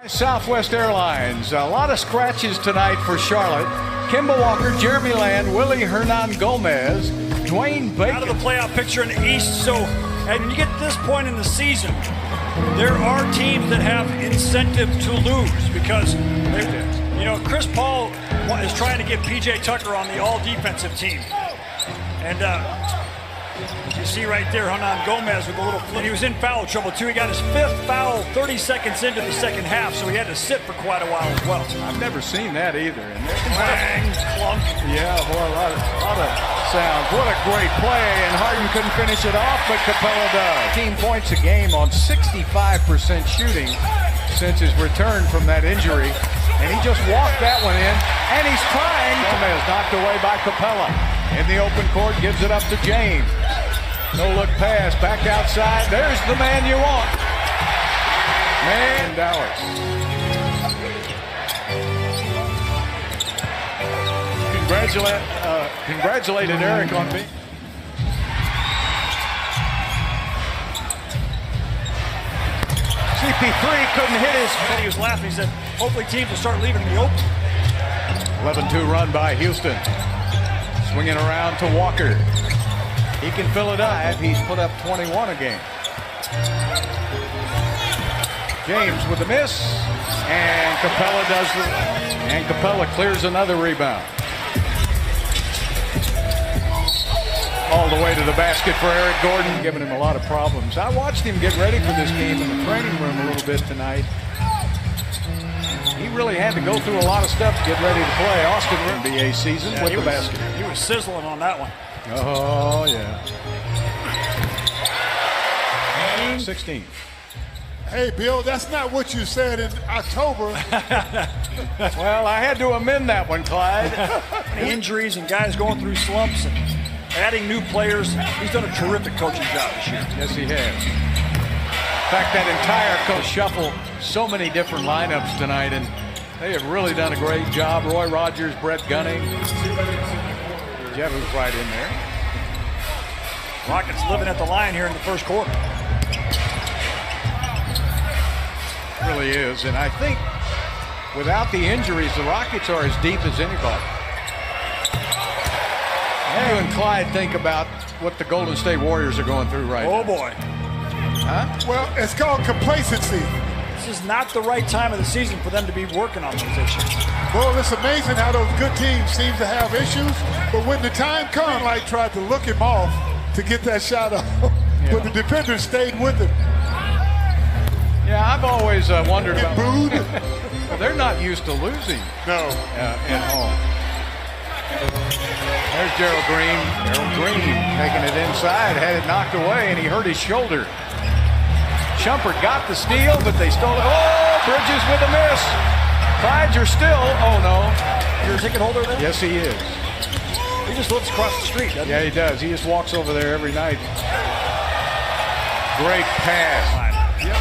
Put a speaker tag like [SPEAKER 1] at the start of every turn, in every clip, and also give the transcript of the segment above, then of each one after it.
[SPEAKER 1] Southwest Airlines, a lot of scratches tonight for Charlotte. Kemba Walker, Jeremy Lamb, Willie Hernan Gomez, Dwayne Bacon.
[SPEAKER 2] Out of the playoff picture in the East, so and when you get to this point in the season, there are teams that have incentive to lose because, Chris Paul is trying to get P.J. Tucker on the all-defensive team. And you see right there, Hernan Gomez with a little flip. He was in foul trouble, too. He got his 5th foul 30 seconds into the second half, so he had to sit for quite a while as well.
[SPEAKER 1] I've never seen that either. And
[SPEAKER 2] clang, clunk.
[SPEAKER 1] Yeah, boy, a lot of sounds. What a great play, and Harden couldn't finish it off, but Capella does. 18 points a game on 65% shooting since his return from that injury. And he just walked that one in, and he's trying. Gomez knocked away by Capella. In the open court, gives it up to James. No-look pass, back outside. There's the man you want. Man, Dallas. Congratulated Eric on me. CP3 couldn't hit his.
[SPEAKER 2] And he was laughing. He said, hopefully teams will start leaving the open.
[SPEAKER 1] 11-2 run by Houston. Swinging around to Walker. He can fill it up. He's put up 21 a game. James with the miss. And Capella does the. And Capella clears another rebound. All the way to the basket for Eric Gordon, giving him a lot of problems. I watched him get ready for this game in the training room a little bit tonight. He really had to go through a lot of stuff to get ready to play Austin NBA season with the basket.
[SPEAKER 2] He was sizzling on that one.
[SPEAKER 1] Oh, yeah. 16.
[SPEAKER 3] Hey, Bill, that's not what you said in October.
[SPEAKER 1] Well, I had to amend that one, Clyde.
[SPEAKER 2] Injuries and guys going through slumps and adding new players. He's done a terrific coaching job this year.
[SPEAKER 1] Yes, he has. In fact, that entire coach shuffle so many different lineups tonight, and they have really done a great job. Roy Rogers, Brett Gunning. Jeff was right in there.
[SPEAKER 2] Rockets living at the line here in the first quarter.
[SPEAKER 1] Really is, and I think without the injuries, the Rockets are as deep as anybody. You and Clyde think about what the Golden State Warriors are going through right now.
[SPEAKER 2] Oh, boy.
[SPEAKER 1] Huh?
[SPEAKER 3] Well, it's called complacency.
[SPEAKER 2] This is not the right time of the season for them to be working on those issues.
[SPEAKER 3] Well, it's amazing how those good teams seem to have issues, but when the time comes, like tried to look him off to get that shot off, but the defender stayed with him.
[SPEAKER 1] Yeah, I've always wondered
[SPEAKER 3] Get
[SPEAKER 1] about.
[SPEAKER 3] booed?
[SPEAKER 1] Well, they're not used to losing.
[SPEAKER 3] No.
[SPEAKER 1] At home. There's Gerald Green. Gerald Green taking it inside, had it knocked away, and he hurt his shoulder. Shumpert got the steal, but they stole it. Oh, Bridges with a miss. Clyde, you're still. Oh, no.
[SPEAKER 2] You're a ticket holder then?
[SPEAKER 1] Yes, he is.
[SPEAKER 2] He just lives across the street, doesn't
[SPEAKER 1] Yeah, he does. He just walks over there every night. Great pass. Yep.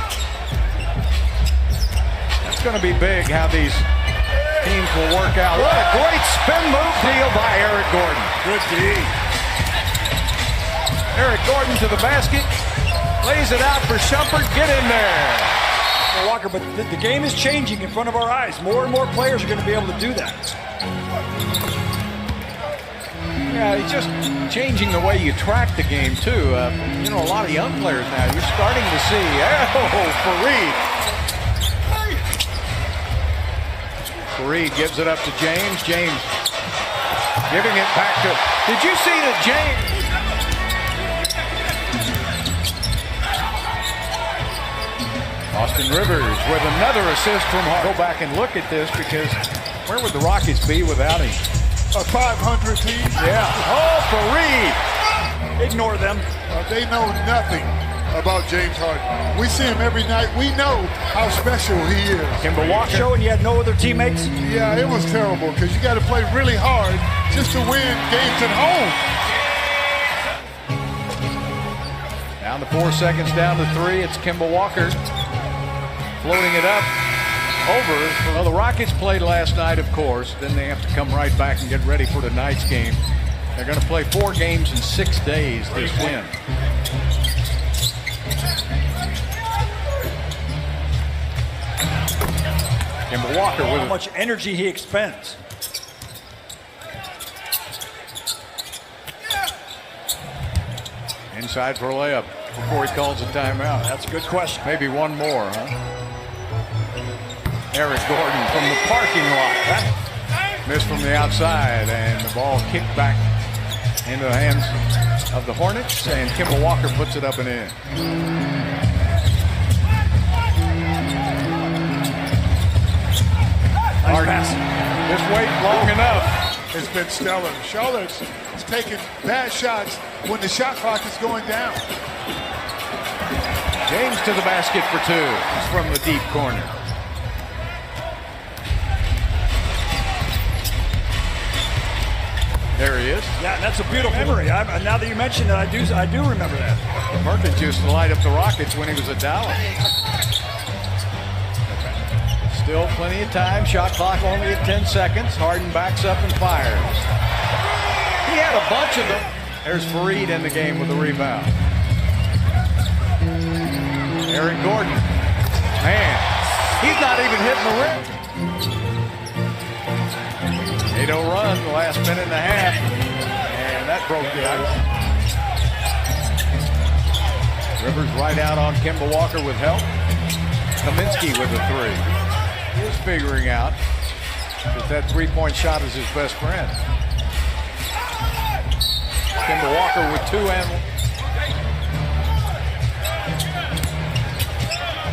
[SPEAKER 1] It's going to be big how these teams will work out. What a great spin move deal by Eric Gordon.
[SPEAKER 2] Good D.
[SPEAKER 1] Eric Gordon to the basket. Lays it out for Shumpert. Get in there.
[SPEAKER 2] Well, Walker, but the game is changing in front of our eyes. More and more players are going to be able to do that.
[SPEAKER 1] Yeah, it's just changing the way you track the game, too. A lot of young players now. You're starting to see. Oh, Fareed. Fareed gives it up to James. James giving it back to. Did you see that James? Austin Rivers with another assist from Hart. Go back and look at this because where would the Rockets be without him?
[SPEAKER 3] A 500 team?
[SPEAKER 1] Yeah. Oh, Fareed.
[SPEAKER 2] Ignore them.
[SPEAKER 3] They know nothing about James Harden. We see him every night. We know how special he is.
[SPEAKER 1] Kemba Walker.
[SPEAKER 2] Showing you had no other teammates?
[SPEAKER 3] Yeah, it was terrible because you got to play really hard just to win games at home.
[SPEAKER 1] Down to 4 seconds, down to 3. It's Kemba Walker floating it up over. Well, the Rockets played last night, of course. Then they have to come right back and get ready for tonight's game. They're going to play 4 games in 6 days this win. Kemba Walker with
[SPEAKER 2] how much energy he expends.
[SPEAKER 1] Inside for a layup before he calls a timeout.
[SPEAKER 2] That's a good question.
[SPEAKER 1] Maybe one more, huh? Eric Gordon from the parking lot. Missed from the outside, and the ball kicked back into the hands of the Hornets, and Kemba Walker puts it up and in.
[SPEAKER 2] Nice pass.
[SPEAKER 1] Just wait long enough.
[SPEAKER 3] It's been stellar. Charlotte's taking bad shots when the shot clock is going down.
[SPEAKER 1] James to the basket for two from the deep corner. There he is.
[SPEAKER 2] Yeah, and that's a beautiful memory. Now that you mention it, I do remember that.
[SPEAKER 1] Perkins used to light up the Rockets when he was at Dallas. Still plenty of time. Shot clock only at 10 seconds. Harden backs up and fires. He had a bunch of them. There's Fareed in the game with a rebound. Eric Gordon. Man, he's not even hitting the rim. 8-0 run, the last minute and a half. And that broke the ice. Rivers right out on Kemba Walker with help. Kaminsky with a three. He's figuring out that three-point shot is his best friend. Kemba Walker with two and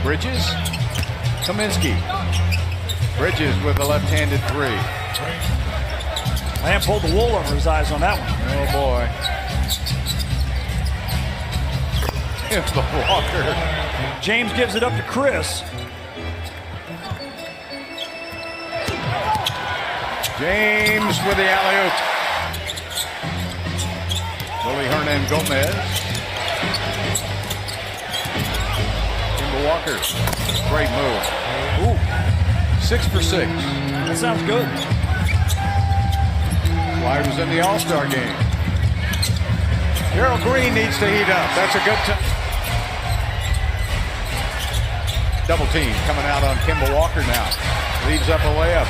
[SPEAKER 1] Bridges. Kaminsky. Bridges with a left-handed three.
[SPEAKER 2] Man pulled the wool over his eyes on that one.
[SPEAKER 1] Oh boy. Kemba Walker.
[SPEAKER 2] James gives it up to Chris.
[SPEAKER 1] James with the alley-oop. Willie Hernan Gomez. Kemba Walker. Great move. Ooh. 6 for 6.
[SPEAKER 2] That sounds good.
[SPEAKER 1] Flyers in the All-Star game. Gerald Green needs to heat up. That's a good double team coming out on Kemba Walker now. Leaves up a layup.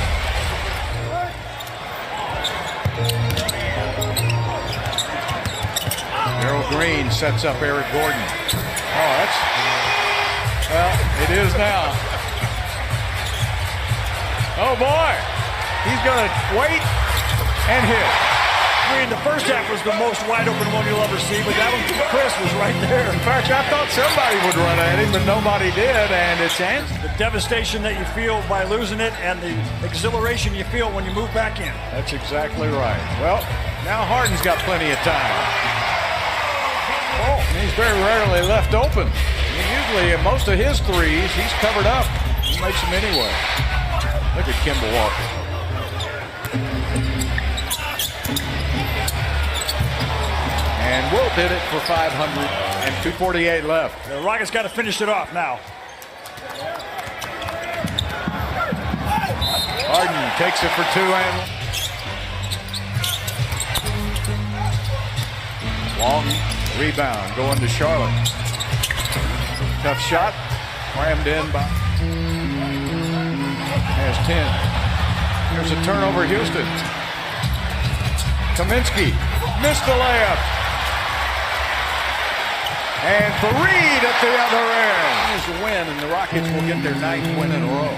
[SPEAKER 1] Gerald Green sets up Eric Gordon. Oh, well, it is now. Oh boy, he's gonna wait and hit.
[SPEAKER 2] I mean, the first half was the most wide open one you'll ever see, but that one from Chris was right there.
[SPEAKER 1] In fact, I thought somebody would run at him, but nobody did, and it's ends.
[SPEAKER 2] The devastation that you feel by losing it and the exhilaration you feel when you move back in.
[SPEAKER 1] That's exactly right. Well, now Harden's got plenty of time. Oh, he's very rarely left open. Usually, most of his threes, he's covered up. He makes them anyway. Look at Kemba Walker. And Wilt did it for 500 and 2:48 left.
[SPEAKER 2] The Rockets got to finish it off now.
[SPEAKER 1] Harden takes it for two and long rebound going to Charlotte. Tough shot, rammed in by has 10. Here's a turnover, Houston. Kaminsky missed the layup. And Fareed at the other end. Here's the win, and the Rockets will get their 9th win in a row.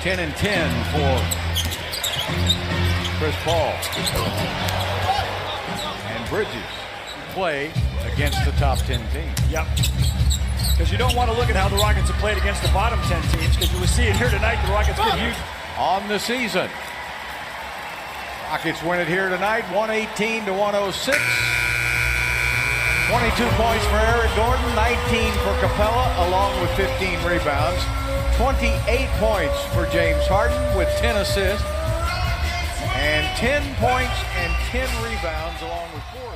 [SPEAKER 1] Ten and 10 for Chris Paul. And Bridges play against the top 10 team.
[SPEAKER 2] Yep. Because you don't want to look at how the Rockets have played against the bottom 10 teams, because you will see it here tonight, the Rockets get huge.
[SPEAKER 1] On the season. Rockets win it here tonight, 118 to 106. 22 points for Eric Gordon, 19 for Capella, along with 15 rebounds. 28 points for James Harden with 10 assists. And 10 points and 10 rebounds along with 4.